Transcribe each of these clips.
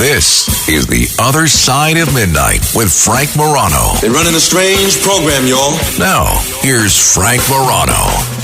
This is The Other Side of Midnight with Frank Morano. They're running a strange program, y'all. Now, here's Frank Morano.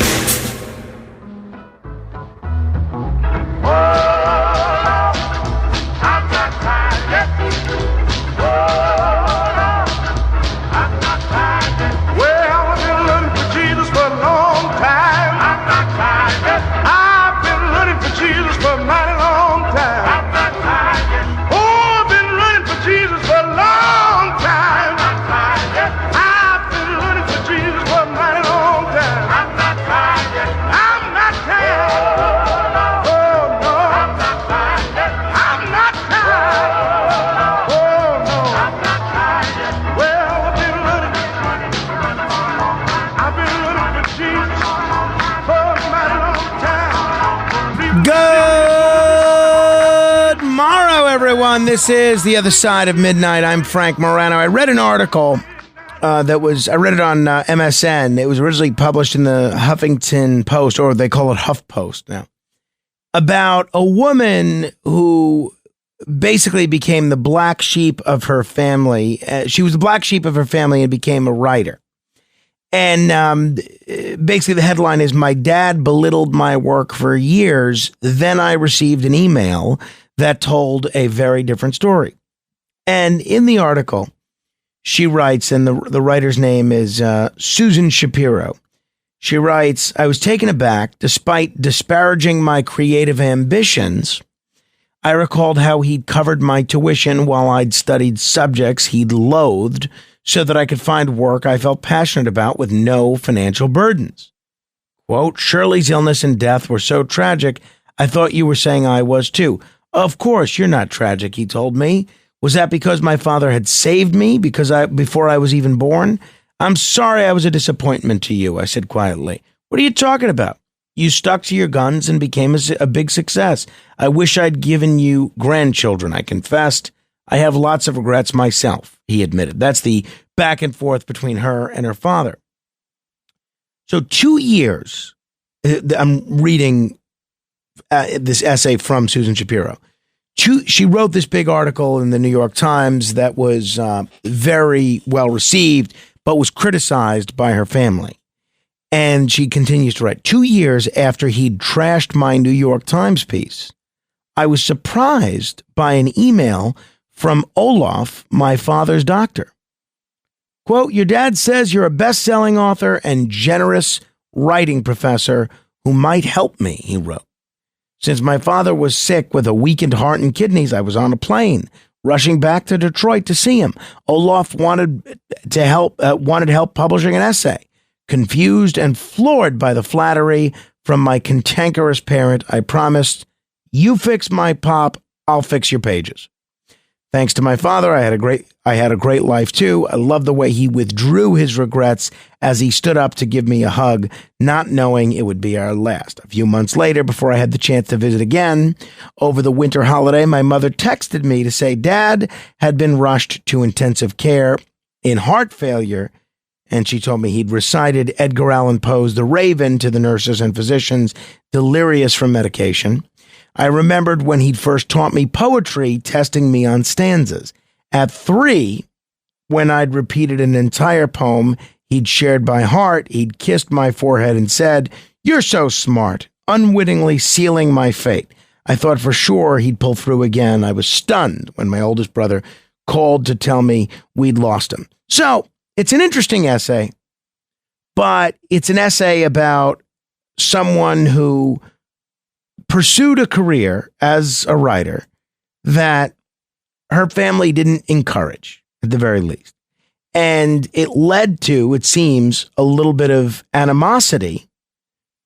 This is The Other Side of Midnight. I'm Frank Morano. I read an article I read it on MSN. It was originally published in the Huffington Post, or they call it HuffPost now, about a woman who basically became the black sheep of her family. She was the black sheep of her family and became a writer. And basically the headline is, "My dad belittled my work for years. Then I received an email that told a very different story." And in the article, she writes, and the writer's name is Susan Shapiro. She writes, "I was taken aback. Despite disparaging my creative ambitions, I recalled how he'd covered my tuition while I'd studied subjects he'd loathed so that I could find work I felt passionate about with no financial burdens. Quote, Shirley's illness and death were so tragic, I thought you were saying I was too. Of course, you're not tragic, he told me. Was that because my father had saved me before I was even born? I'm sorry I was a disappointment to you, I said quietly. What are you talking about? You stuck to your guns and became a big success. I wish I'd given you grandchildren, I confessed. I have lots of regrets myself, he admitted. That's the back and forth between her and her father. So 2 years, I'm reading this essay from Susan Shapiro. She wrote this big article in the New York Times that was very well received, but was criticized by her family. And she continues to write, 2 years after he'd trashed my New York Times piece, I was surprised by an email from Olaf, my father's doctor. Quote, your dad says you're a best-selling author and generous writing professor who might help me, he wrote. Since my father was sick with a weakened heart and kidneys, I was on a plane, rushing back to Detroit to see him. Olaf wanted help publishing an essay. Confused and floored by the flattery from my cantankerous parent, I promised, you fix my pop, I'll fix your pages. Thanks to my father, I had a great life too. I love the way he withdrew his regrets as he stood up to give me a hug, not knowing it would be our last. A few months later, before I had the chance to visit again, over the winter holiday, my mother texted me to say Dad had been rushed to intensive care in heart failure, and she told me he'd recited Edgar Allan Poe's The Raven to the nurses and physicians, delirious from medication. I remembered when he'd first taught me poetry, testing me on stanzas. At 3, when I'd repeated an entire poem he'd shared by heart, he'd kissed my forehead and said, you're so smart, unwittingly sealing my fate. I thought for sure he'd pull through again. I was stunned when my oldest brother called to tell me we'd lost him. So it's an interesting essay, but it's an essay about someone who pursued a career as a writer that her family didn't encourage, at the very least. And it led to, it seems, a little bit of animosity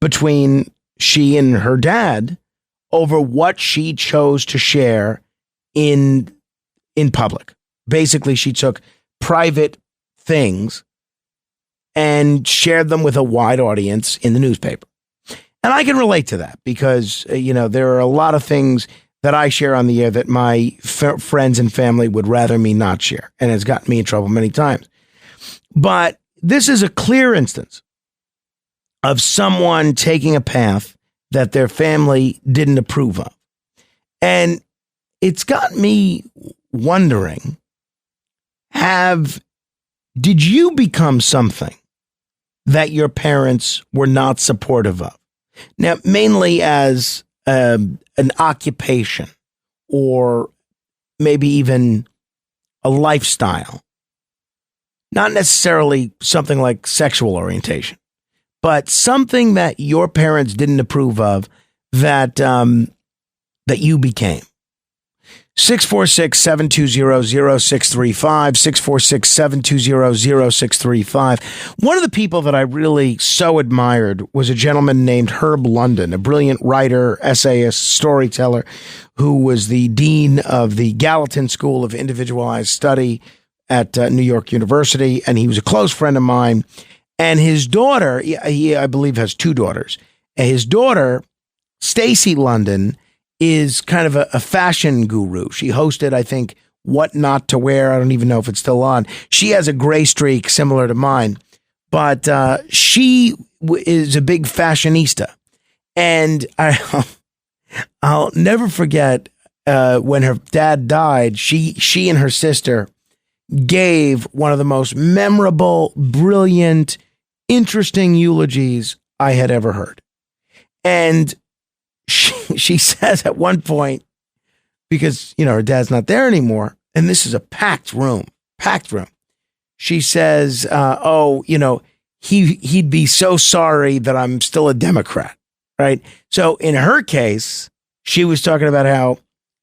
between she and her dad over what she chose to share in public. Basically, she took private things and shared them with a wide audience in the newspaper. And I can relate to that because, there are a lot of things that I share on the air that my friends and family would rather me not share. And it's gotten me in trouble many times. But this is a clear instance of someone taking a path that their family didn't approve of. And it's got me wondering, did you become something that your parents were not supportive of? Now, mainly as an occupation or maybe even a lifestyle, not necessarily something like sexual orientation, but something that your parents didn't approve of that you became. 646-720-0635, 646-720-0635. One of the people that I really so admired was a gentleman named Herb London, a brilliant writer, essayist, storyteller, who was the dean of the Gallatin School of Individualized Study at New York University, and he was a close friend of mine. And his daughter, he I believe has two daughters. And his daughter, Stacy London, is kind of a fashion guru. She hosted, I think, What Not to Wear. I don't even know if it's still on. She has a gray streak similar to mine, but she is a big fashionista. And I'll never forget when her dad died, she and her sister gave one of the most memorable, brilliant, interesting eulogies I had ever heard. And she says at one point, because, her dad's not there anymore, and this is a packed room. She says, he'd be so sorry that I'm still a Democrat, right? So in her case, she was talking about how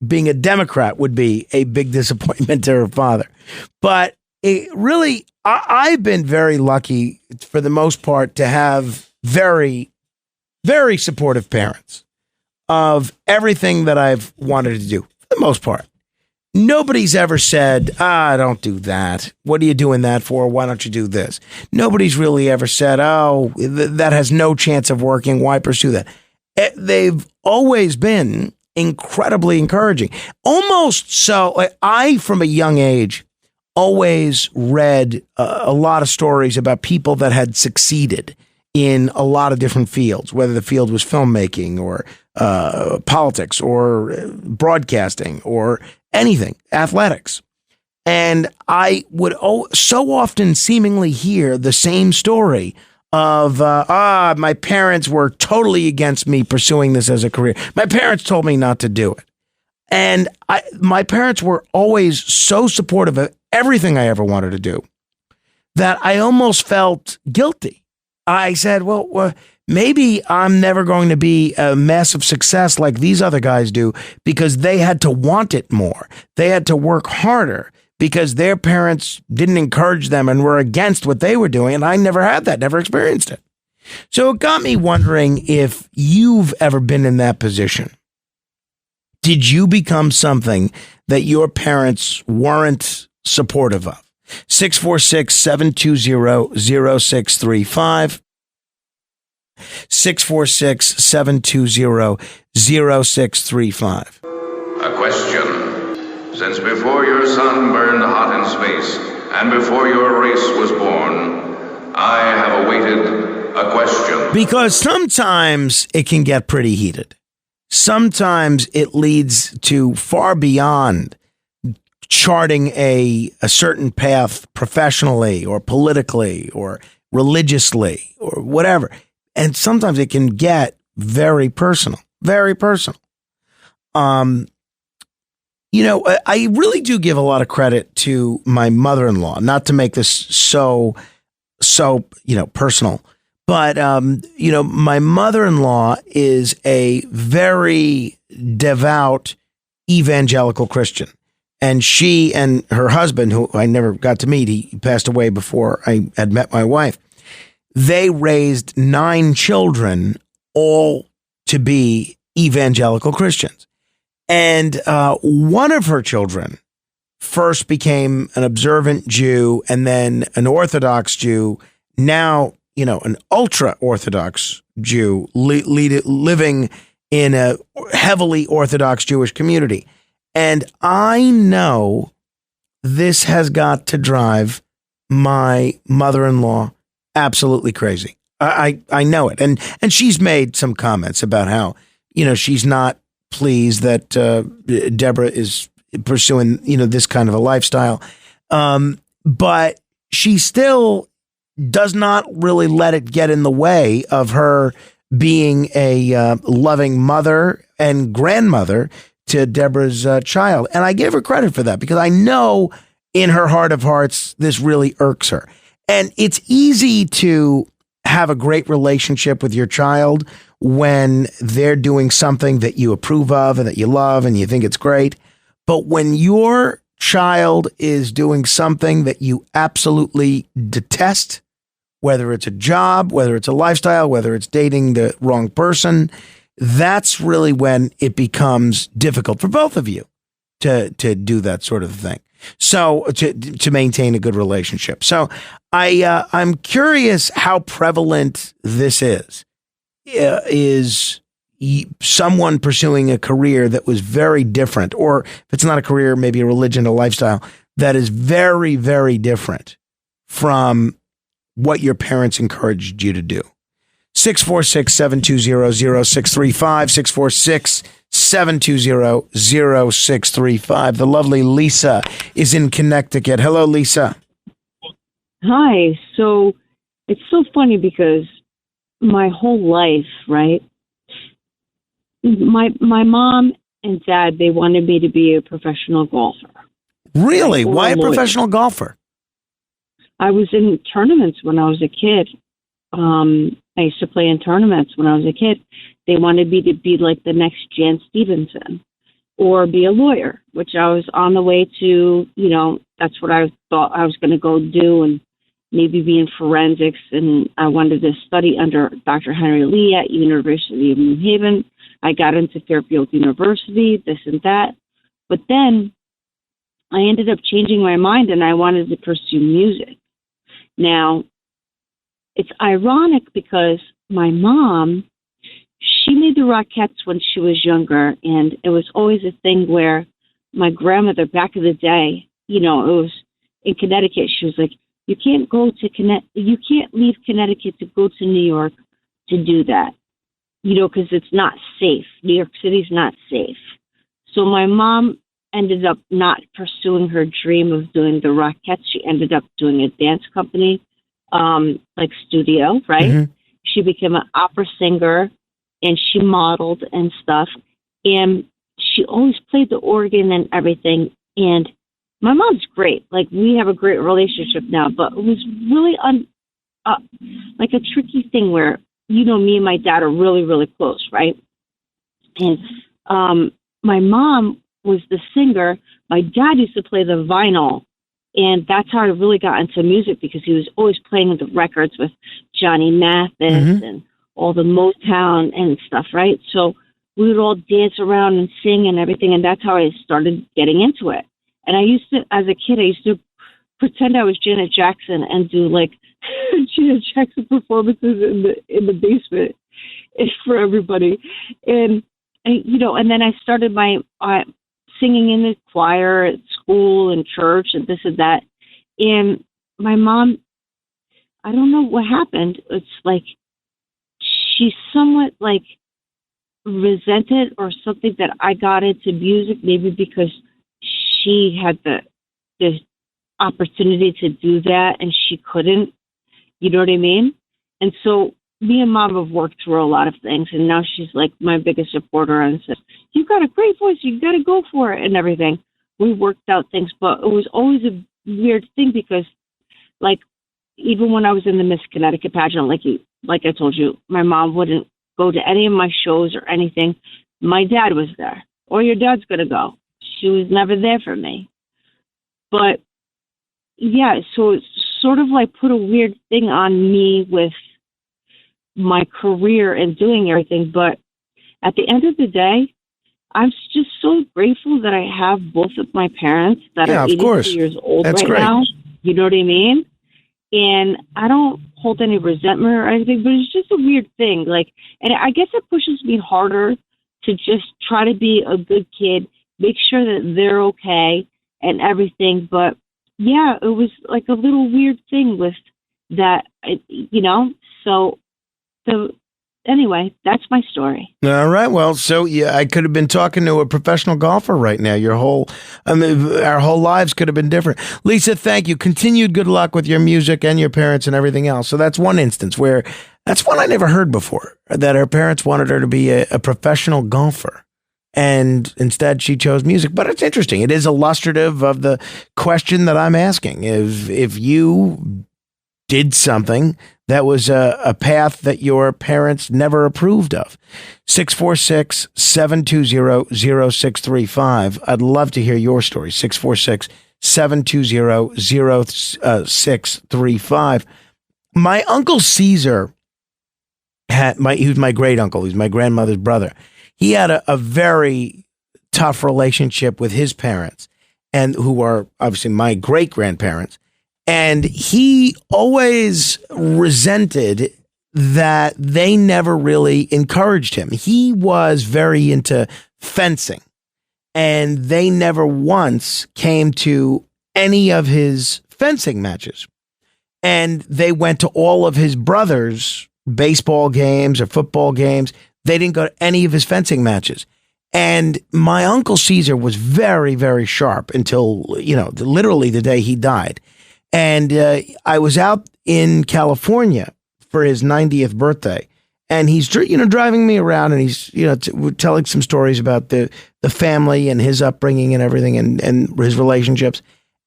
being a Democrat would be a big disappointment to her father. But it really, I've been very lucky for the most part to have very, very supportive parents of everything that I've wanted to do, for the most part. Nobody's ever said, don't do that. What are you doing that for? Why don't you do this? Nobody's really ever said, that has no chance of working. Why pursue that? They've always been incredibly encouraging. Almost so, I, from a young age, always read a lot of stories about people that had succeeded in a lot of different fields, whether the field was filmmaking or politics or broadcasting or anything, athletics. And I would so often seemingly hear the same story of, my parents were totally against me pursuing this as a career. My parents told me not to do it. And my parents were always so supportive of everything I ever wanted to do that I almost felt guilty. I said, well, maybe I'm never going to be a massive success like these other guys do because they had to want it more. They had to work harder because their parents didn't encourage them and were against what they were doing. And I never had that, never experienced it. So it got me wondering if you've ever been in that position. Did you become something that your parents weren't supportive of? 646-720-0635. 646-720-0635. A question. Since before your sun burned hot in space and before your race was born, I have awaited a question. Because sometimes it can get pretty heated. Sometimes it leads to far beyond charting a certain path professionally or politically or religiously or whatever. And sometimes it can get very personal, very personal. I really do give a lot of credit to my mother-in-law, not to make this so personal. But, my mother-in-law is a very devout evangelical Christian. And she and her husband, who I never got to meet, he passed away before I had met my wife. They raised 9 children, all to be evangelical Christians. And one of her children first became an observant Jew and then an Orthodox Jew. Now, an ultra-Orthodox Jew living in a heavily Orthodox Jewish community. And I know this has got to drive my mother-in-law absolutely crazy. I know it. And she's made some comments about how, she's not pleased that Deborah is pursuing, this kind of a lifestyle. But she still does not really let it get in the way of her being a loving mother and grandmother to Deborah's child. And I give her credit for that because I know in her heart of hearts, this really irks her. And it's easy to have a great relationship with your child when they're doing something that you approve of and that you love and you think it's great. But when your child is doing something that you absolutely detest, whether it's a job, whether it's a lifestyle, whether it's dating the wrong person, that's really when it becomes difficult for both of you to do that sort of thing. So to maintain a good relationship. So I'm curious how prevalent this is. Is someone pursuing a career that was very different, or if it's not a career, maybe a religion, a lifestyle that is very, very different from what your parents encouraged you to do. 646-720-0635, 646-720-0635. The lovely Lisa is in Connecticut. Hello, Lisa. Hi. So it's so funny because my whole life, right? My mom and dad, they wanted me to be a professional golfer. Really? Why a professional golfer? I was in tournaments when I was a kid. I used to play in tournaments when I was a kid. They wanted me to be like the next Jan Stevenson or be a lawyer, which I was on the way to, that's what I thought I was going to go do and maybe be in forensics. And I wanted to study under Dr. Henry Lee at University of New Haven. I got into Fairfield University, this and that. But then I ended up changing my mind and I wanted to pursue music. Now, it's ironic because my mom, she made the Rockettes when she was younger, and it was always a thing where my grandmother back in the day, it was in Connecticut, she was like, you can't leave Connecticut to go to New York to do that, because it's not safe. New York City's not safe. So my mom ended up not pursuing her dream of doing the Rockettes. She ended up doing a dance company, like studio, right? Mm-hmm. She became an opera singer and she modeled and stuff. And she always played the organ and everything. And my mom's great. Like, we have a great relationship now, but it was really like a tricky thing where, me and my dad are really, really close, right? And my mom was the singer. My dad used to play the vinyl, and that's how I really got into music because he was always playing the records with Johnny Mathis mm-hmm. and all the Motown and stuff, right? So we would all dance around and sing and everything, and that's how I started getting into it. And I used to, as a kid, I used to pretend I was Janet Jackson and do like Janet Jackson performances in the basement for everybody, and then I started my singing in the choir at school and church and this and that. And my mom, I don't know what happened. It's like she somewhat like resented or something that I got into music, maybe because she had the opportunity to do that and she couldn't. You know what I mean? And so me and Mom have worked through a lot of things, and now she's like my biggest supporter and says, "You got a great voice, you got to go for it," and everything. We worked out things, but it was always a weird thing because, like, even when I was in the Miss Connecticut pageant, like I told you, my mom wouldn't go to any of my shows or anything. My dad was there, or your dad's gonna go. She was never there for me. But yeah, so it's sort of like put a weird thing on me with my career and doing everything. But at the end of the day, I'm just so grateful that I have both of my parents that are 82 years old. That's right great. Now. You know what I mean? And I don't hold any resentment or anything, but it's just a weird thing. And I guess it pushes me harder to just try to be a good kid, make sure that they're okay and everything. But yeah, it was like a little weird thing with that, so anyway, that's my story. All right. Well, so yeah, I could have been talking to a professional golfer right now. Our whole lives could have been different. Lisa, thank you. Continued good luck with your music and your parents and everything else. So that's one instance where that's one I never heard before, that her parents wanted her to be a professional golfer. And instead she chose music. But it's interesting. It is illustrative of the question that I'm asking. If you did something that was a path that your parents never approved of. 646-720-0635. I'd love to hear your story. 646-720-0635. My Uncle Caesar he was my great uncle. He was my grandmother's brother. He had a very tough relationship with his parents, and who are obviously my great grandparents. And he always resented that they never really encouraged him. He was very into fencing, and they never once came to any of his fencing matches. And they went to all of his brothers' baseball games or football games. They didn't go to any of his fencing matches. And my Uncle Caesar was very, very sharp until, literally the day he died. And I was out in California for his 90th birthday, and he's driving me around, and he's telling some stories about the family and his upbringing and everything, and his relationships.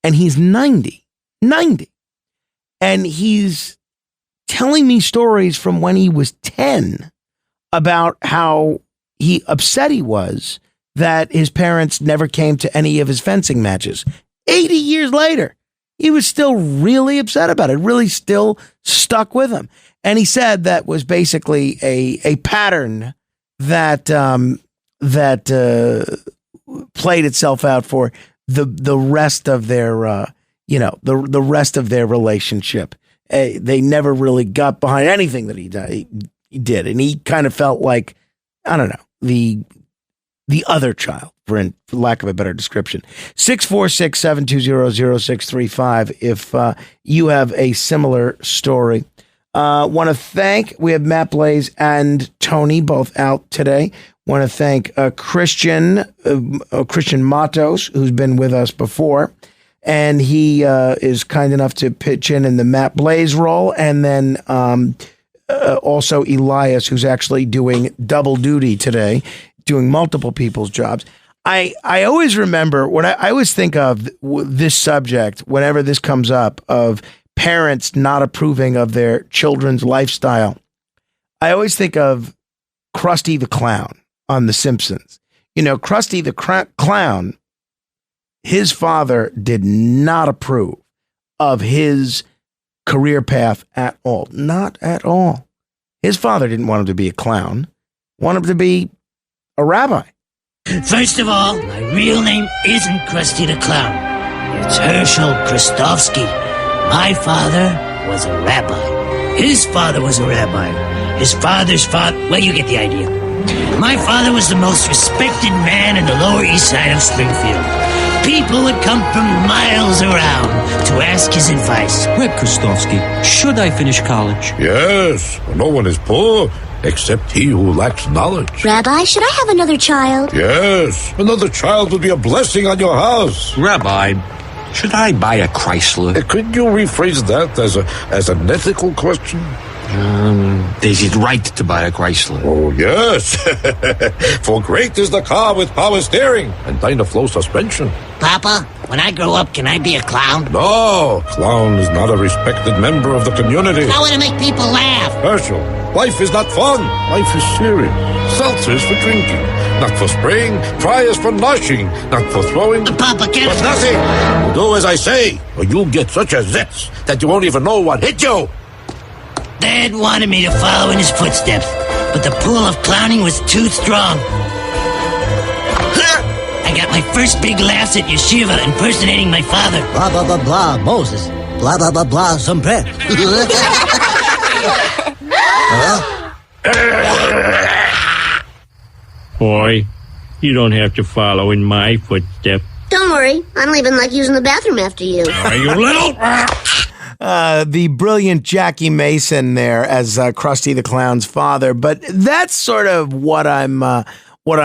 And he's 90, and he's telling me stories from when he was 10 about how upset he was that his parents never came to any of his fencing matches. 80 years later, he was still really upset about it, really still stuck with him. And he said that was basically a pattern that played itself out for the rest of their the rest of their relationship. They never really got behind anything that he did, and he kind of felt like, I don't know, the other child, for lack of a better description. 646-720-0635 if you have a similar story. Want to thank, we have Matt Blaze and Tony both out today. Want to thank Christian Matos, who's been with us before. And he is kind enough to pitch in the Matt Blaze role. And then also Elias, who's actually doing double duty today, doing multiple people's jobs. I always remember when I always think of this subject, whenever this comes up, of parents not approving of their children's lifestyle. I always think of Krusty the Clown on The Simpsons. Krusty the Clown, his father did not approve of his career path at all. Not at all. His father didn't want him to be a clown, wanted him to be a rabbi. First of all, my real name isn't Krusty the Clown. It's Herschel Kristofsky. My father was a rabbi. His father was a rabbi. His father's father... Well, you get the idea. My father was the most respected man in the Lower East Side of Springfield. People would come from miles around to ask his advice. Reb Kristofsky, should I finish college? Yes, no one is poor except he who lacks knowledge. Rabbi, should I have another child? Yes, another child would be a blessing on your house. Rabbi, should I buy a Chrysler? Could you rephrase that as an ethical question? Is it right to buy a Chrysler? Oh, yes. For great is the car with power steering and Dynaflow suspension. Papa, when I grow up, can I be a clown? No, clown is not a respected member of the community. I want to make people laugh. Herschel, life is not fun. Life is serious. Seltzers for drinking, not for spraying. Fryers for noshing, not for throwing. Papa, get But nothing. Do as I say, or you'll get such a zits that you won't even know what hit you. Dad wanted me to follow in his footsteps, but the pull of clowning was too strong. I got my first big laughs at yeshiva impersonating my father. Blah, blah, blah, blah, Moses. Blah, blah, blah, blah, some bread. Boy, you don't have to follow in my footsteps. Don't worry, I don't even like using the bathroom after you. Are you little? the brilliant Jackie Mason there as Krusty the Clown's father. But that's sort of what I'm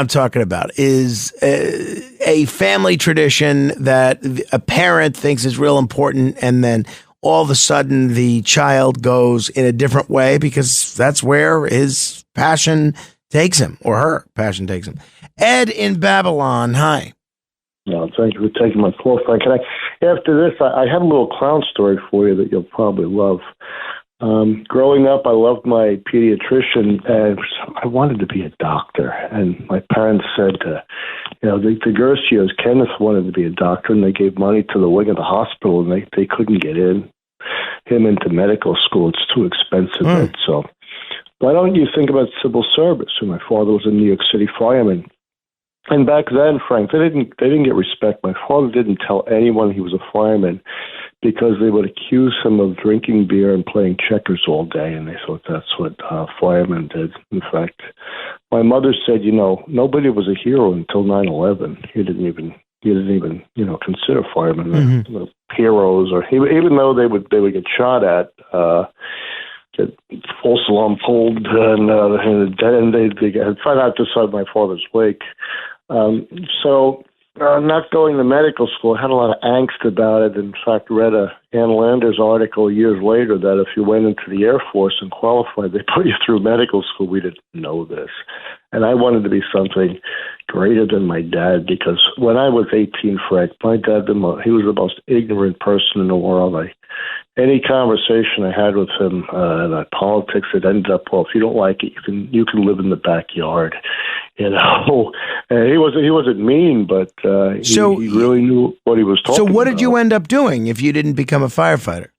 talking about is a family tradition that a parent thinks is real important, and then all of a sudden the child goes in a different way because that's where his passion takes him, or her passion takes him. Ed in Babylon, hi. No, thank you for taking my call, Frank. After this, I have a little clown story for you that you'll probably love. Growing up, I loved my pediatrician, and I wanted to be a doctor. And my parents said, the Gercios, Kenneth wanted to be a doctor, and they gave money to the wing of the hospital, and they couldn't get him into medical school. It's too expensive. So why don't you think about civil service? And my father was a New York City fireman. And back then, Frank, they didn't get respect. My father didn't tell anyone he was a fireman because they would accuse him of drinking beer and playing checkers all day, and they thought that's what firemen did. In fact, my mother said, nobody was a hero until 9/11. He didn't even consider firemen heroes, or even though they would get shot at. Get false alarm pulled, and they try not to decide my father's wake. So not going to medical school, I had a lot of angst about it. In fact, read a Ann Landers article years later that if you went into the Air Force and qualified, they put you through medical school. We didn't know this. And I wanted to be something greater than my dad, because when I was 18, Frank, my dad, he was the most ignorant person in the world. Any conversation I had with him about politics, it ended up, well, if you don't like it, you can live in the backyard, And he wasn't mean, but he really knew what he was talking about. So what did you end up doing if you didn't become a firefighter?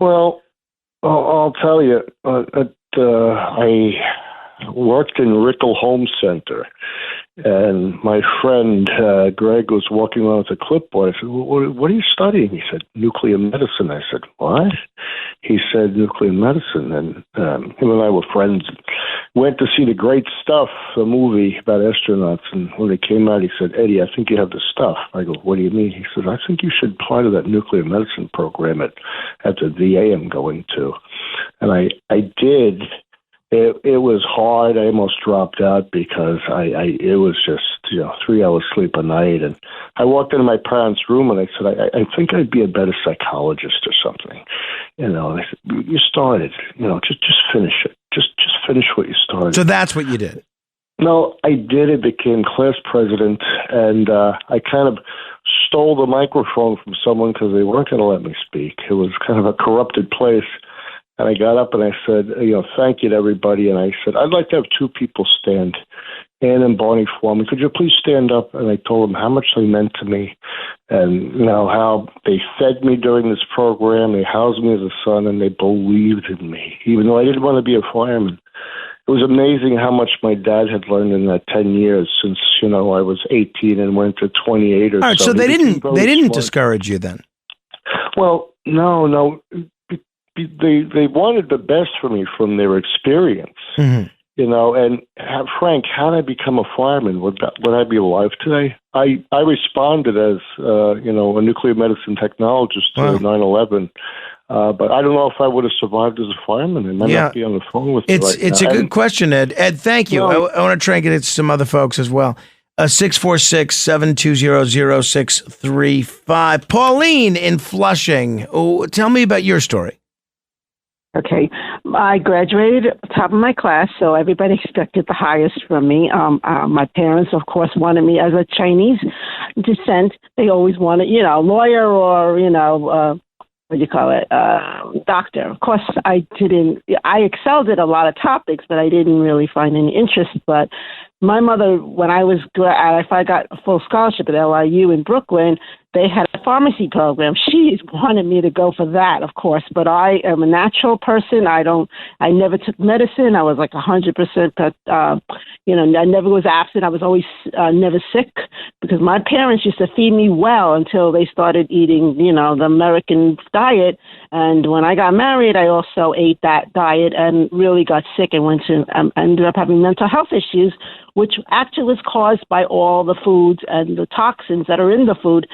Well, I'll tell you, I worked in Rickle Home Center. And my friend Greg was walking around with a clipboard. I said, what are you studying? He said, nuclear medicine. I said, what? He said, nuclear medicine. And him and I were friends. Went to see The Great Stuff, a movie about astronauts. And when they came out, he said, Eddie, I think you have the stuff. I go, what do you mean? He said, I think you should apply to that nuclear medicine program at the VA I'm going to. And I did. It was hard. I almost dropped out because it was just 3 hours sleep a night. And I walked into my parents' room and I said, I think I'd be a better psychologist or something. And they said, you started. Just finish it. Just finish what you started. So that's what you did. No, I did. It became class president, and I kind of stole the microphone from someone because they weren't going to let me speak. It was kind of a corrupted place. And I got up and I said, thank you to everybody. And I said, I'd like to have two people stand, Ann and Barney Foreman. Could you please stand up? And I told them how much they meant to me and, how they fed me during this program. They housed me as a son, and they believed in me, even though I didn't want to be a fireman. It was amazing how much my dad had learned in that 10 years since, I was 18 and went to 28 or so. All right, so they didn't discourage you then? Well, no. They wanted the best for me from their experience, and Frank, how did I become a fireman? Would I be alive today? I responded as, a nuclear medicine technologist to 9/11, but I don't know if I would have survived as a fireman. I might not be on the phone with you right now. It's a good question, Ed. Ed, thank you. I want to try and get it to some other folks as well. 646-720-0635. Pauline in Flushing. Oh, tell me about your story. Okay. I graduated top of my class, so everybody expected the highest from me. My parents, of course, wanted me as a Chinese descent. They always wanted, lawyer or, doctor. Of course, I excelled at a lot of topics, but I didn't really find any interest. But my mother, when if I got a full scholarship at LIU in Brooklyn, they had a pharmacy program. She wanted me to go for that, of course, but I am a natural person. I never took medicine. I was like 100%, I never was absent. I was always never sick because my parents used to feed me well until they started eating, the American diet. And when I got married, I also ate that diet and really got sick and ended up having mental health issues, which actually was caused by all the foods and the toxins that are in the food.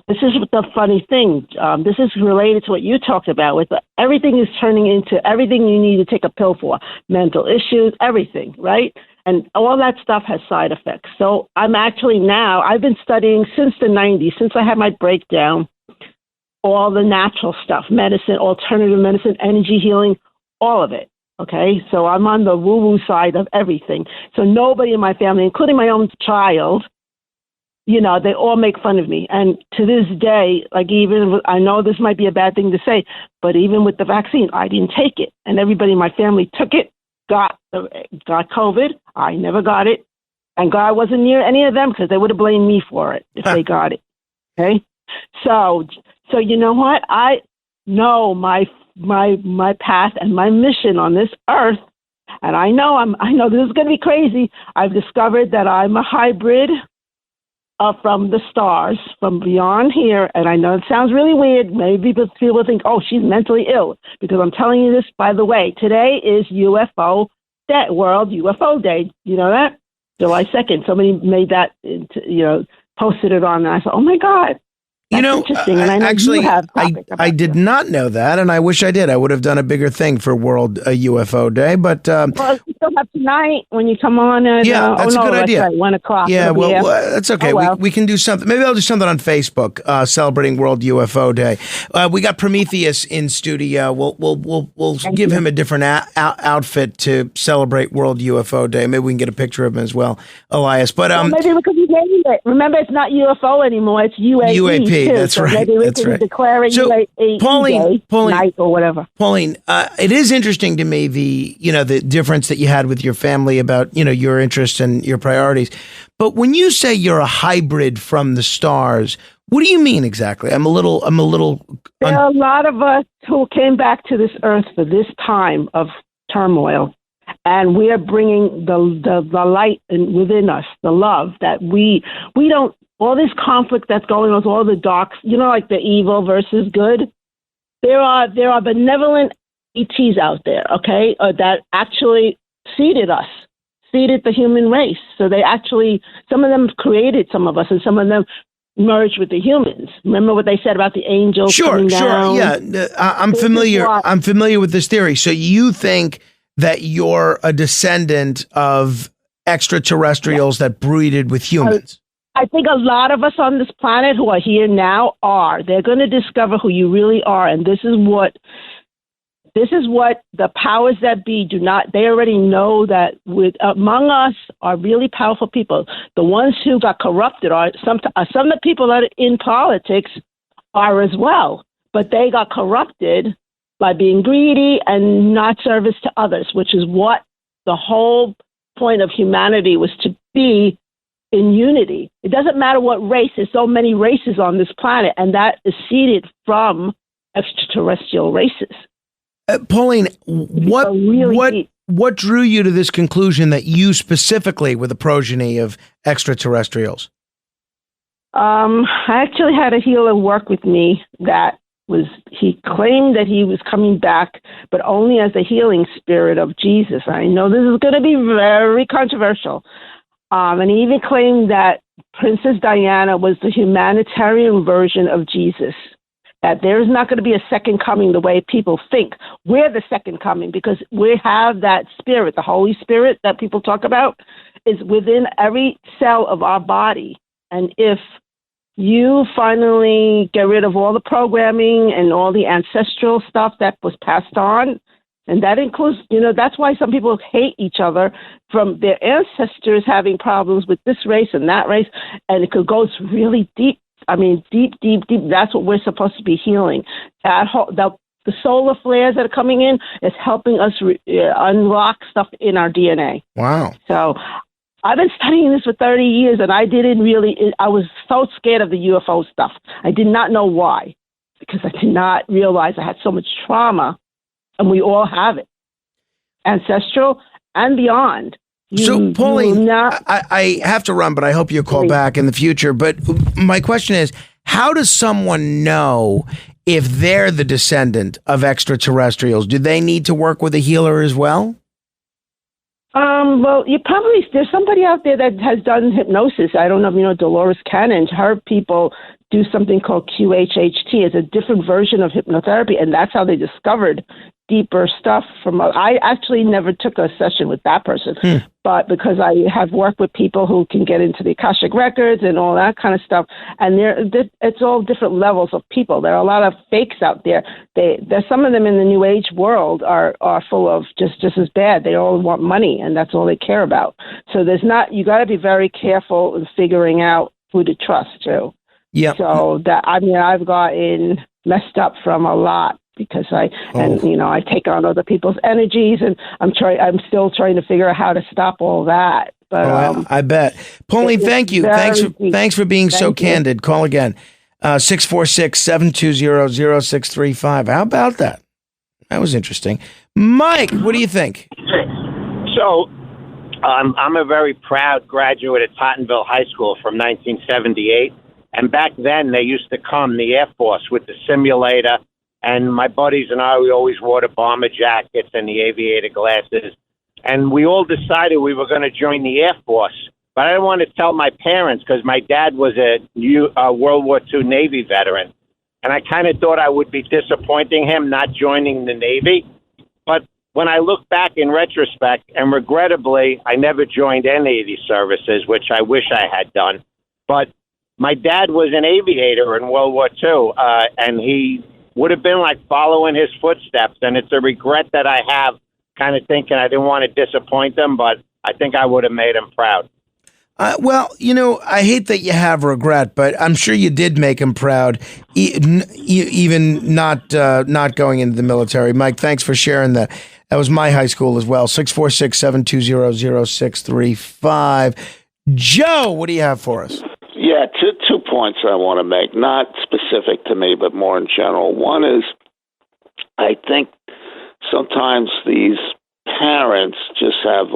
this is the funny thing. This is related to what you talked about. With everything is turning into everything you need to take a pill for, mental issues, everything, right? And all that stuff has side effects. So I'm actually now, I've been studying since the 90s, since I had my breakdown, all the natural stuff, medicine, alternative medicine, energy healing, all of it. Okay, so I'm on the woo-woo side of everything. So nobody in my family, including my own child, you know, they all make fun of me. And to this day, like even, I know this might be a bad thing to say, but even with the vaccine, I didn't take it. And everybody in my family took it, got COVID. I never got it. And God wasn't near any of them because they would have blamed me for it if they got it. Okay? So you know what? I know my path and my mission on this earth. And I know this is going to be crazy. I've discovered that I'm a hybrid from the stars, from beyond here. And I know it sounds really weird. Maybe people think, oh, she's mentally ill. Because I'm telling you this, by the way, today is UFO Day, World UFO Day. You know that? July 2nd. Somebody made that, posted it on, and I thought, oh, my God. That's interesting. And I know actually, you have I did not know that, and I wish I did. I would have done a bigger thing for World UFO Day, but well, you still have tonight when you come on. At, that's a good idea. Right, 1:00. Yeah, well, that's okay. We can do something. Maybe I'll do something on Facebook celebrating World UFO Day. We got Prometheus in studio. We'll give him a different outfit to celebrate World UFO Day. Maybe we can get a picture of him as well, Elias. But maybe because you named it. Remember, it's not UFO anymore. It's UAP. That's so right. Maybe we That's can right. declare it Pauline, night or whatever. Pauline, it is interesting to me the difference that you had with your family about your interests and your priorities. But when you say you're a hybrid from the stars, what do you mean exactly? I'm a little. There are a lot of us who came back to this earth for this time of turmoil. And we are bringing the light within us, the love that we don't. All this conflict that's going on, all the dark, like the evil versus good. There are benevolent ETs out there, okay, that actually seeded the human race. So they actually, some of them created some of us, and some of them merged with the humans. Remember what they said about the angels? Sure. Yeah, I'm familiar. I'm familiar with this theory. So you think that you're a descendant of extraterrestrials that breeded with humans? I think a lot of us on this planet who are here now are. They're going to discover who you really are, and this is what the powers that be do not. They already know that among us are really powerful people. The ones who got corrupted are some of the people that are in politics are as well, but they got corrupted by being greedy and not service to others, which is what the whole point of humanity was, to be in unity. It doesn't matter what race. There's so many races on this planet, and that is seeded from extraterrestrial races. Pauline, what drew you to this conclusion that you specifically were the progeny of extraterrestrials? I actually had a healer work with me he claimed that he was coming back, but only as the healing spirit of Jesus. I know this is going to be very controversial. And he even claimed that Princess Diana was the humanitarian version of Jesus, that there's not going to be a second coming the way people think. We're the second coming because we have that spirit, the Holy Spirit that people talk about, is within every cell of our body. And if you finally get rid of all the programming and all the ancestral stuff that was passed on, and that includes, that's why some people hate each other from their ancestors having problems with this race and that race, and it could go really deep. I mean, deep. That's what we're supposed to be healing. The solar flares that are coming in is helping us unlock stuff in our DNA. Wow. So I've been studying this for 30 years, and I was so scared of the UFO stuff. I did not know why, because I did not realize I had so much trauma, and we all have it, ancestral and beyond. So, Pauline, I have to run, but I hope you call back in the future. But my question is, how does someone know if they're the descendant of extraterrestrials? Do they need to work with a healer as well? Well, there's somebody out there that has done hypnosis. I don't know if you know Dolores Cannon. Her people do something called QHHT. It's a different version of hypnotherapy, and that's how they discovered deeper stuff I actually never took a session with that person, but because I have worked with people who can get into the Akashic records and all that kind of stuff, and it's all different levels of people. There are a lot of fakes out there. There's some of them in the New Age world are full of just as bad. They all want money, and that's all they care about. So you got to be very careful in figuring out who to trust too. Yeah. So I've gotten messed up from a lot. Because I take on other people's energies, and I'm still trying to figure out how to stop all that. But I bet. Pauline, thank you. Thanks for being so candid. Call again. 646-720-0635. How about that? That was interesting. Mike, what do you think? So, I'm a very proud graduate at Tottenville High School from 1978, and back then they used to come, the Air Force, with the simulator. And my buddies and I, we always wore the bomber jackets and the aviator glasses. And we all decided we were going to join the Air Force. But I didn't want to tell my parents because my dad was a World War II Navy veteran. And I kind of thought I would be disappointing him not joining the Navy. But when I look back in retrospect, and regrettably, I never joined any of these services, which I wish I had done. But my dad was an aviator in World War II, and he would have been like following his footsteps, and it's a regret that I have, kind of thinking I didn't want to disappoint him, but I think I would have made him proud. Well, I hate that you have regret, but I'm sure you did make him proud, even not going into the military. Mike, thanks for sharing that. That was my high school as well, 646-720-0635. Joe, what do you have for us? Yeah, two points I want to make, not specific to me, but more in general. One is, I think sometimes these parents just have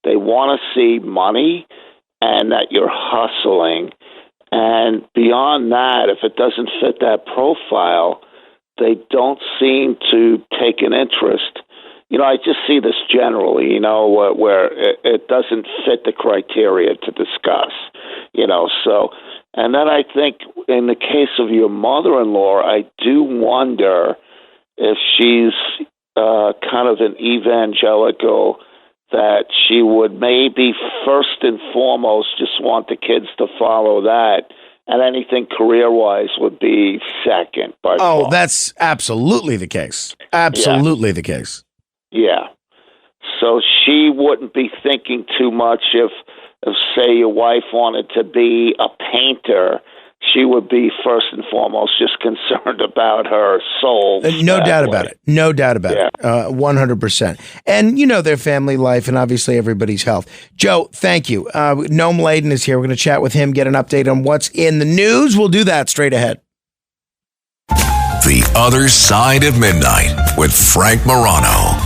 they want to see money and that you're hustling. And beyond that, if it doesn't fit that profile, they don't seem to take an interest. I just see this generally, where it doesn't fit the criteria to discuss, so, and then I think in the case of your mother-in-law, I do wonder if she's kind of an evangelical, that she would maybe first and foremost just want the kids to follow that, and anything career-wise would be second. Oh, that's absolutely the case. Absolutely the case. Yeah. So she wouldn't be thinking too much if, say, your wife wanted to be a painter. She would be first and foremost just concerned about her soul. No doubt about it. No doubt about it. 100%. And their family life and obviously everybody's health. Joe, thank you. Noam Laden is here. We're going to chat with him, get an update on what's in the news. We'll do that straight ahead. The Other Side of Midnight with Frank Morano.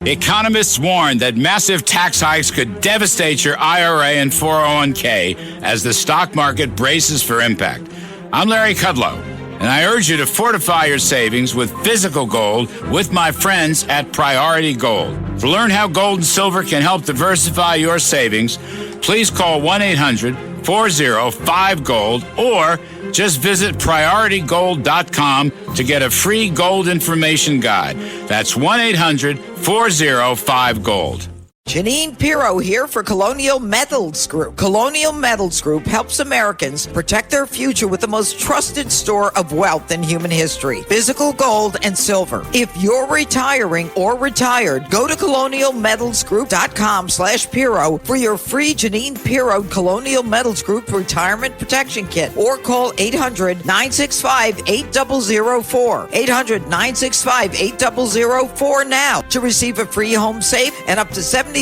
Economists warn that massive tax hikes could devastate your IRA and 401k as the stock market braces for impact. I'm Larry Kudlow, and I urge you to fortify your savings with physical gold with my friends at Priority Gold. To learn how gold and silver can help diversify your savings, please call 1-800-405-GOLD or just visit PriorityGold.com to get a free gold information guide. That's 1-800-405-GOLD. Janine Pirro here for Colonial Metals Group. Colonial Metals Group helps Americans protect their future with the most trusted store of wealth in human history, physical gold and silver. If you're retiring or retired, go to colonialmetalsgroup.com/Pirro for your free Janine Pirro Colonial Metals Group Retirement Protection Kit, or call 800-965-8004. 800-965-8004 now to receive a free home safe and up to $7,500 in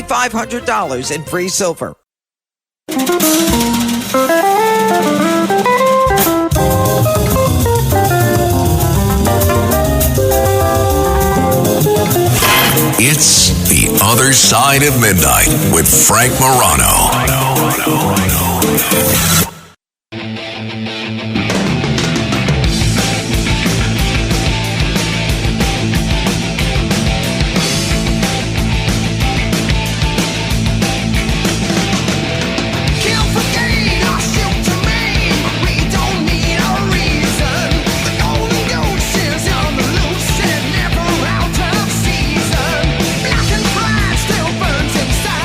free silver. It's The Other Side of Midnight with Frank Morano.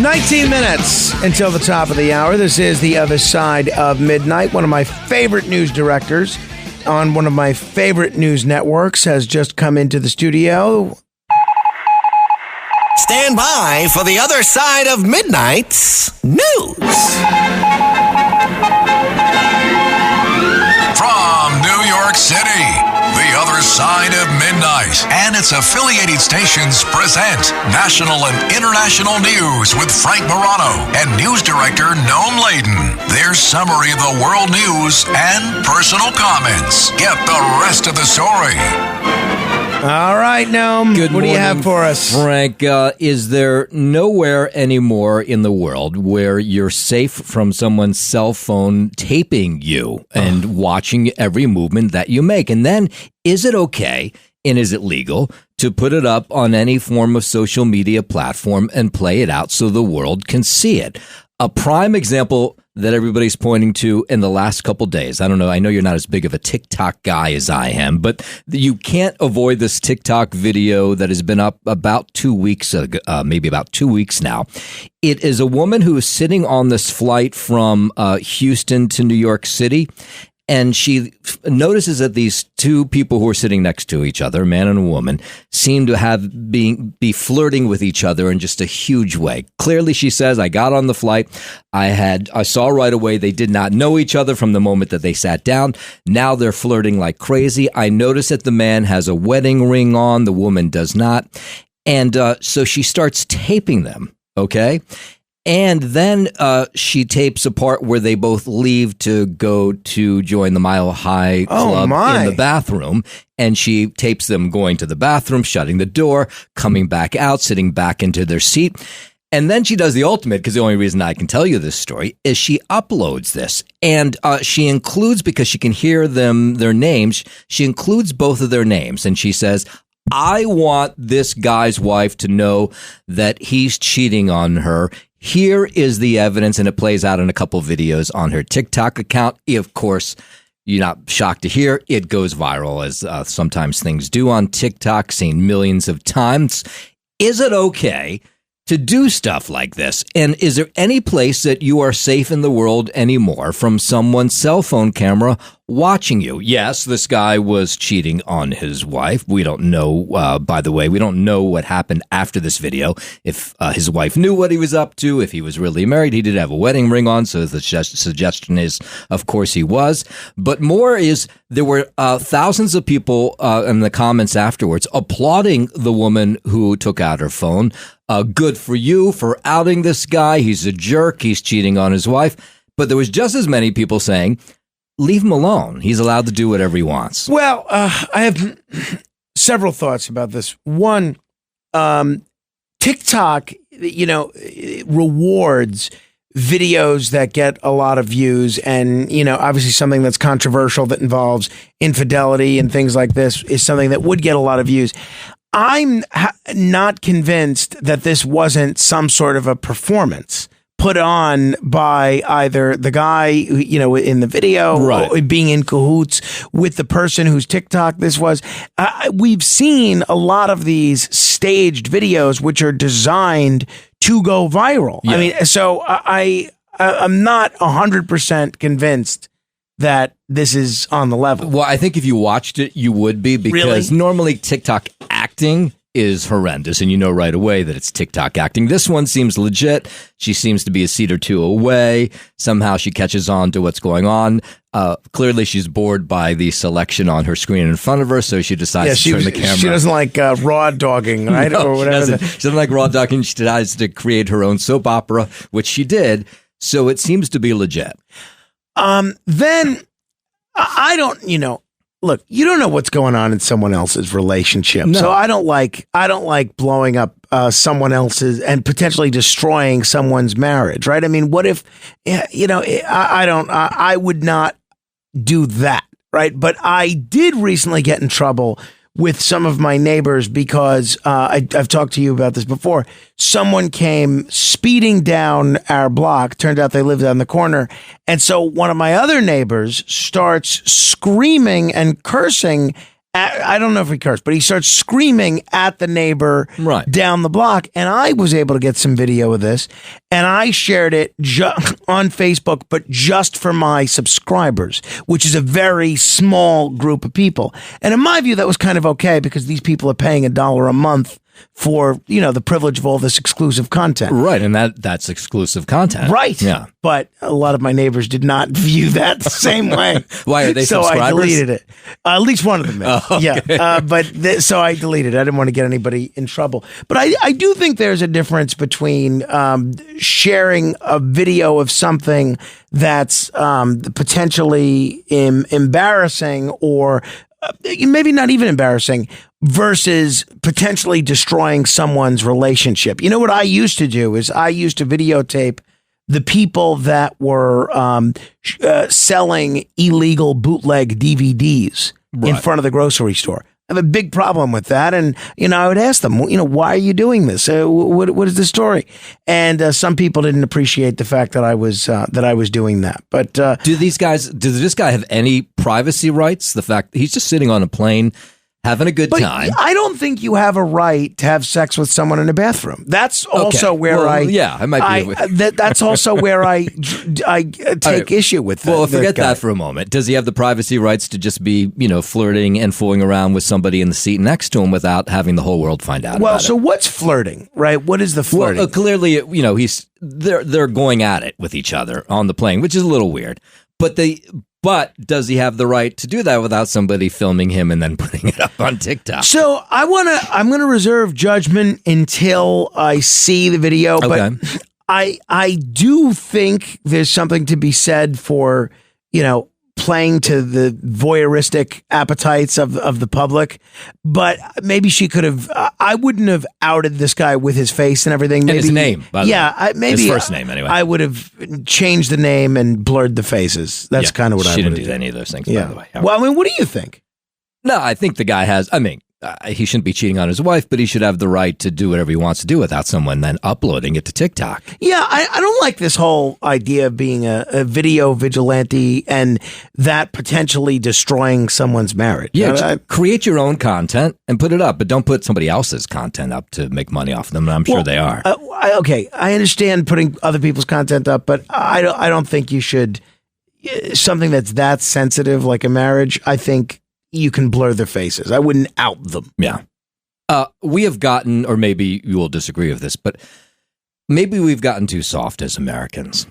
19 minutes until the top of the hour. This is The Other Side of Midnight. One of my favorite news directors on one of my favorite news networks has just come into the studio. Stand by for The Other Side of Midnight's news. From New York City, The Other Side of Midnight and its affiliated stations present national and international news with Frank Morano and news director Noam Laden. Their summary of the world news and personal comments. Get the rest of the story. All right, Noam. Good what do you morning, have for us? Frank? Is there nowhere anymore in the world where you're safe from someone's cell phone taping you and watching every movement that you make? And then, is it okay and is it legal to put it up on any form of social media platform and play it out so the world can see it? A prime example that everybody's pointing to in the last couple days. I don't know. I know you're not as big of a TikTok guy as I am, but you can't avoid this TikTok video that has been up about 2 weeks ago, maybe about 2 weeks now. It is a woman who is sitting on this flight from Houston to New York City. And she notices that these two people who are sitting next to each other, a man and a woman, seem to be flirting with each other in just a huge way. Clearly, she says, I got on the flight. I saw right away they did not know each other from the moment that they sat down. Now they're flirting like crazy. I notice that the man has a wedding ring on. The woman does not. And so she starts taping them. Okay. And then she tapes a part where they both leave to go to join the Mile High Club in the bathroom. And she tapes them going to the bathroom, shutting the door, coming back out, sitting back into their seat. And then she does the ultimate, because the only reason I can tell you this story is she uploads this. And she includes, because she can hear their names, she includes both of their names. And she says, I want this guy's wife to know that he's cheating on her. Here is the evidence, and it plays out in a couple videos on her TikTok account. Of course, you're not shocked to hear it goes viral, as sometimes things do on TikTok, seen millions of times. Is it okay to do stuff like this? And is there any place that you are safe in the world anymore from someone's cell phone camera watching you? Yes, this guy was cheating on his wife. We don't know, by the way, we don't know what happened after this video. If his wife knew what he was up to, if he was really married. He did have a wedding ring on, so the suggestion is, of course, he was. But more is, there were thousands of people in the comments afterwards applauding the woman who took out her phone. Good for you for outing this guy. He's a jerk. He's cheating on his wife. But there was just as many people saying, leave him alone. He's allowed to do whatever he wants. Well, I have several thoughts about this. One, TikTok, rewards videos that get a lot of views, and obviously something that's controversial that involves infidelity and things like this is something that would get a lot of views. I'm not convinced that this wasn't some sort of a performance put on by either the guy, in the video, or being in cahoots with the person whose TikTok this was. We've seen a lot of these staged videos which are designed to go viral. Yeah. I mean, so I'm not 100% convinced that this is on the level. Well, I think if you watched it, you would be, because normally TikTok acting is horrendous, and you know right away that it's TikTok acting. This one seems legit. She seems to be a seat or two away. Somehow she catches on to what's going on. Clearly she's bored by the selection on her screen in front of her, so she decides to turn the camera. She doesn't like raw dogging, right? No, or whatever. She doesn't like raw dogging. She decides to create her own soap opera, which she did. So it seems to be legit. Then I don't, look, you don't know what's going on in someone else's relationship. No. So I don't like blowing up someone else's and potentially destroying someone's marriage. Right. I mean, what if, I would not do that. Right. But I did recently get in trouble with some of my neighbors because I've talked to you about this before. Someone came speeding down our block. Turned out they lived on the corner. And so one of my other neighbors starts screaming and cursing I don't know if he cursed, but he starts screaming at the neighbor down the block. And I was able to get some video of this, and I shared it on Facebook, but just for my subscribers, which is a very small group of people. And in my view, that was kind of okay because these people are paying $1 a month for, the privilege of all this exclusive content. Right, and that's exclusive content. Right. Yeah. But a lot of my neighbors did not view that the same way. Why are they subscribers? So I deleted it. At least one of them is. Oh, okay. Yeah. So I deleted it. I didn't want to get anybody in trouble. But I do think there's a difference between sharing a video of something that's potentially embarrassing or maybe not even embarrassing versus potentially destroying someone's relationship. You know what I used to do is I used to videotape the people that were selling illegal bootleg DVDs in front of the grocery store. I have a big problem with that. And, I would ask them, why are you doing this? What is the story? And some people didn't appreciate the fact that I was doing that. But does this guy have any privacy rights? The fact that he's just sitting on a plane having a good time. I don't think you have a right to have sex with someone in a bathroom. That's also where I might be. That's also where I take issue with that. Well, forget that for a moment. Does he have the privacy rights to just be, flirting and fooling around with somebody in the seat next to him without having the whole world find out? Well, about so it? What's flirting, right? What is the flirting? Well, clearly, they're going at it with each other on the plane, which is a little weird. But does he have the right to do that without somebody filming him and then putting it up on TikTok? So I'm gonna reserve judgment until I see the video. Okay. But I do think there's something to be said for, playing to the voyeuristic appetites of the public. But maybe she could have, I wouldn't have outed this guy with his face and everything. Maybe, and his name, by the way. Maybe his first name, anyway. I would have changed the name and blurred the faces. That's kind of what I would have done. She didn't do any of those things, by the way. Well, what do you think? No, I think the guy has, he shouldn't be cheating on his wife, but he should have the right to do whatever he wants to do without someone then uploading it to TikTok. Yeah, I don't like this whole idea of being a video vigilante and that potentially destroying someone's marriage. Yeah, create your own content and put it up, but don't put somebody else's content up to make money off them. I'm sure they are. Okay, I understand putting other people's content up, but I don't think you should, something that's that sensitive like a marriage, I think you can blur their faces. I wouldn't out them. Yeah. We have gotten, or maybe you will disagree with this, but maybe we've gotten too soft as Americans.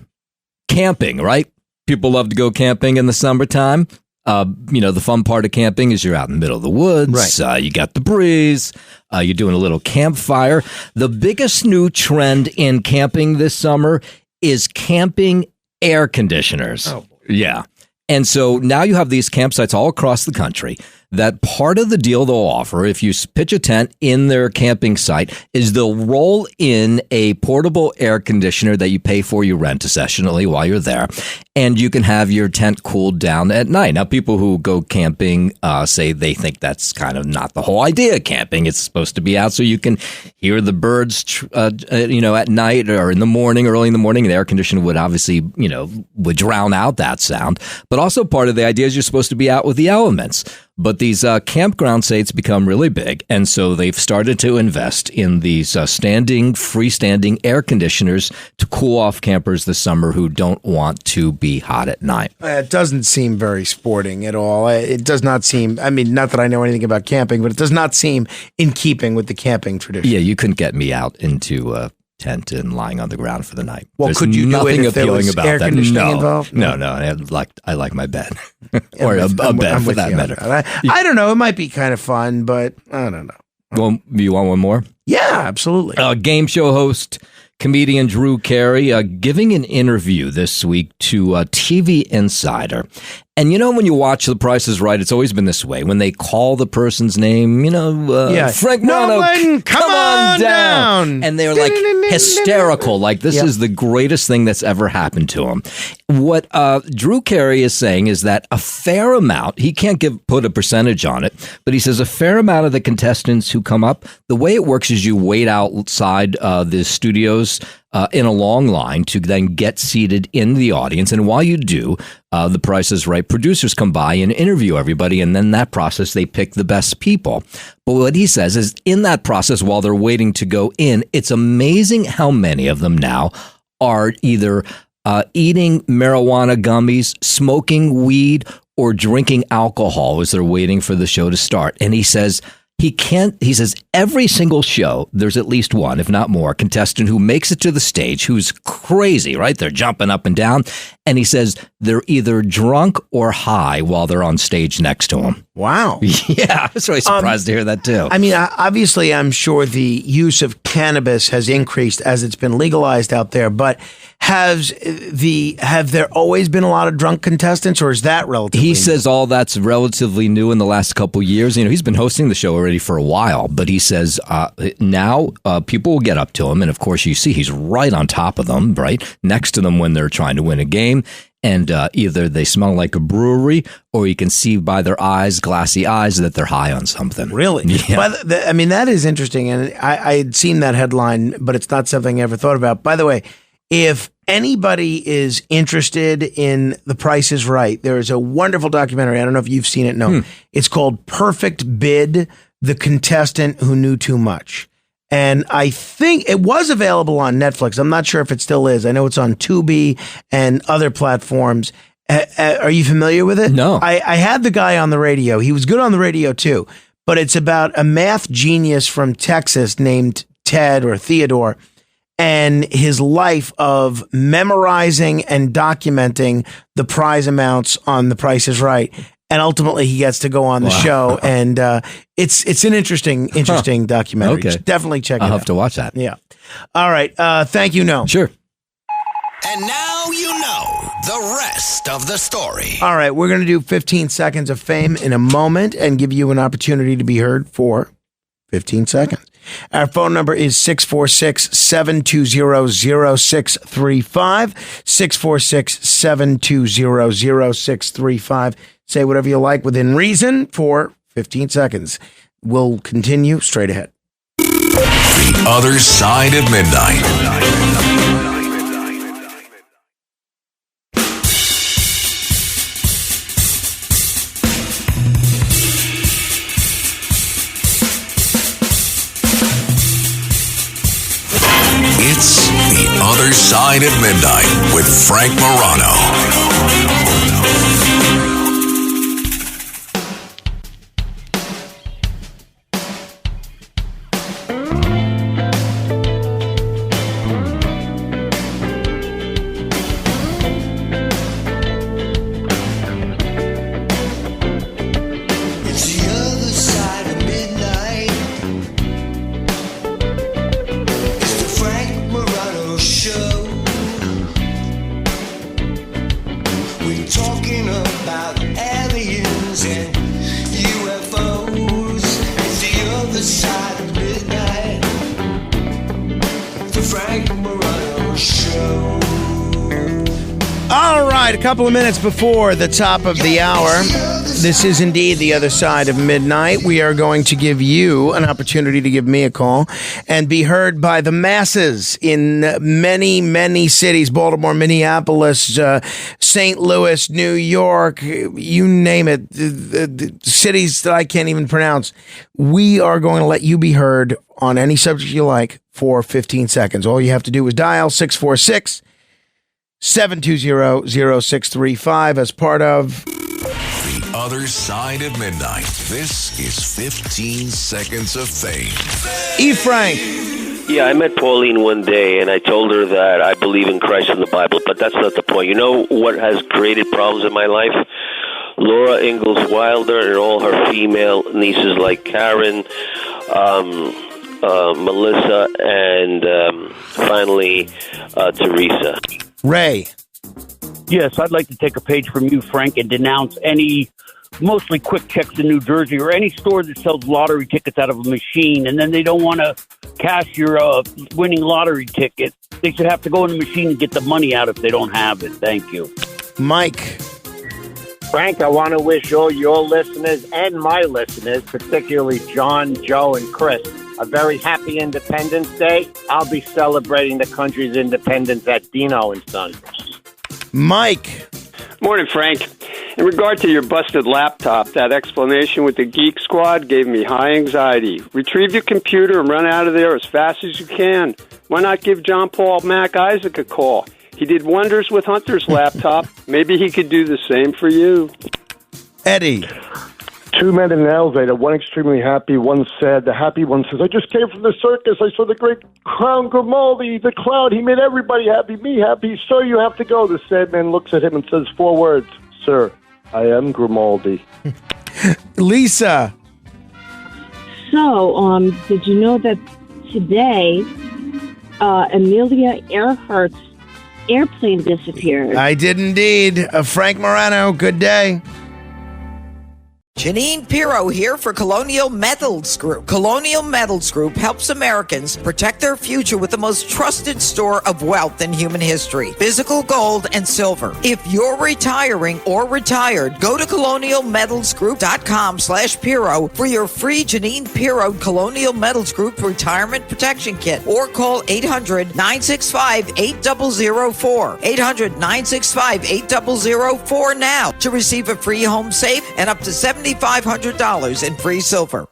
Camping, right? People love to go camping in the summertime. The fun part of camping is you're out in the middle of the woods. Right. You got the breeze. You're doing a little campfire. The biggest new trend in camping this summer is camping air conditioners. Oh, boy. Yeah. And so now you have these campsites all across the country that part of the deal they'll offer if you pitch a tent in their camping site is they'll roll in a portable air conditioner that you pay for, you rent essentially while you're there, and you can have your tent cooled down at night. Now, people who go camping say they think that's kind of not the whole idea of camping. It's supposed to be out so you can hear the birds, at night or in the morning, early in the morning. The air conditioner would obviously, would drown out that sound. But also part of the idea is you're supposed to be out with the elements. But these campground sites become really big, and so they've started to invest in these freestanding air conditioners to cool off campers this summer who don't want to be hot at night. It doesn't seem very sporting at all. It does not seem, not that I know anything about camping, but it does not seem in keeping with the camping tradition. Yeah, you couldn't get me out into a tent and lying on the ground for the night. Well, There's could you do it if there was air conditioning involved? No. I like my bed. Or a bed for that matter. I don't know. It might be kind of fun, but I don't know. Well, you want one more? Yeah, absolutely. Game show host, comedian Drew Carey, giving an interview this week to TV Insider. And when you watch The Price is Right, it's always been this way. When they call the person's name, Frank Morano, come on down. And they're like hysterical, like this is the greatest thing that's ever happened to him. What Drew Carey is saying is that a fair amount, he can't put a percentage on it, but he says a fair amount of the contestants who come up, the way it works is you wait outside the studios in a long line to then get seated in the audience. And while you do, the Price is Right producers come by and interview everybody. And then that process, they pick the best people. But what he says is in that process, while they're waiting to go in, it's amazing how many of them now are either eating marijuana gummies, smoking weed, or drinking alcohol as they're waiting for the show to start. And he says he says every single show, there's at least one, if not more, contestant who makes it to the stage who's crazy, right? They're jumping up and down. And he says they're either drunk or high while they're on stage next to him. Wow. Yeah, I was really surprised to hear that too. I mean, obviously, I'm sure the use of cannabis has increased as it's been legalized out there, but have there always been a lot of drunk contestants, or is that relatively He says all that's relatively new in the last couple of years. He's been hosting the show already for a while, but he says now people will get up to him, and of course you see he's right on top of them, right next to them when they're trying to win a game. And either they smell like a brewery, or you can see by their eyes, glassy eyes, that they're high on something. Really? Yeah. I mean, that is interesting. And I had seen that headline, but it's not something I ever thought about. By the way, if anybody is interested in The Price is Right, there is a wonderful documentary. I don't know if you've seen it. No. It's called Perfect Bid, The Contestant Who Knew Too Much. And I think it was available on Netflix. I'm not sure if it still is. I know it's on Tubi and other platforms. Are you familiar with it? No. I had the guy on the radio. He was good on the radio too. But it's about a math genius from Texas named Ted or Theodore, and his life of memorizing and documenting the prize amounts on The Price is Right. And ultimately, he gets to go on the show, and it's an interesting documentary. Okay. Definitely check it out. I'll have to watch that. Yeah. All right. Thank you, Noam. Sure. And now you know the rest of the story. All right. We're going to do 15 seconds of fame in a moment and give you an opportunity to be heard for 15 seconds. Our phone number is 646-720-0635. 646-720-0635. Say whatever you like within reason for 15 seconds. We'll continue straight ahead. The Other Side of Midnight. It's The Other Side of Midnight with Frank Morano. A couple of minutes before the top of the hour, this is indeed The Other Side of Midnight. We are going to give you an opportunity to give me a call and be heard by the masses in many, many cities: Baltimore, Minneapolis, St. Louis, New York, you name it, the cities that I can't even pronounce. We are going to let you be heard on any subject you like for 15 seconds. All you have to do is dial 646-720-0635 as part of The Other Side of Midnight. This is 15 seconds of fame. E. Frank. Yeah, I met Pauline one day, and I told her that I believe in Christ and the Bible, but that's not the point. You know what has created problems in my life? Laura Ingalls Wilder and all her female nieces like Karen, Melissa, and finally Teresa. Ray. Yes, I'd like to take a page from you, Frank, and denounce any mostly Quick Checks in New Jersey or any store that sells lottery tickets out of a machine, and then they don't want to cash your winning lottery ticket. They should have to go in the machine and get the money out if they don't have it. Thank you. Mike. Frank, I want to wish all your listeners and my listeners, particularly John, Joe, and Chris, a very happy Independence Day. I'll be celebrating the country's independence at Dino and Sons. Mike. Morning, Frank. In regard to your busted laptop, that explanation with the Geek Squad gave me high anxiety. Retrieve your computer and run out of there as fast as you can. Why not give John Paul Mac Isaac a call? He did wonders with Hunter's laptop. Maybe he could do the same for you. Eddie. Two men in an elevator, one extremely happy, one sad. The happy one says, I just came from the circus. I saw the great clown Grimaldi, the clown. He made everybody happy, me happy. Sir, you have to go. The sad man looks at him and says 4 words. Sir, I am Grimaldi. Lisa. So, did you know that today Amelia Earhart's airplane disappeared? I did indeed. Frank Morano, good day. Janine Pirro here for Colonial Metals Group. Colonial Metals Group helps Americans protect their future with the most trusted store of wealth in human history, physical gold and silver. If you're retiring or retired, go to colonialmetalsgroup.com/Pirro for your free Janine Pirro Colonial Metals Group Retirement Protection Kit, or call 800-965-8004. 800-965-8004 now to receive a free home safe and up to $7,500 in free silver.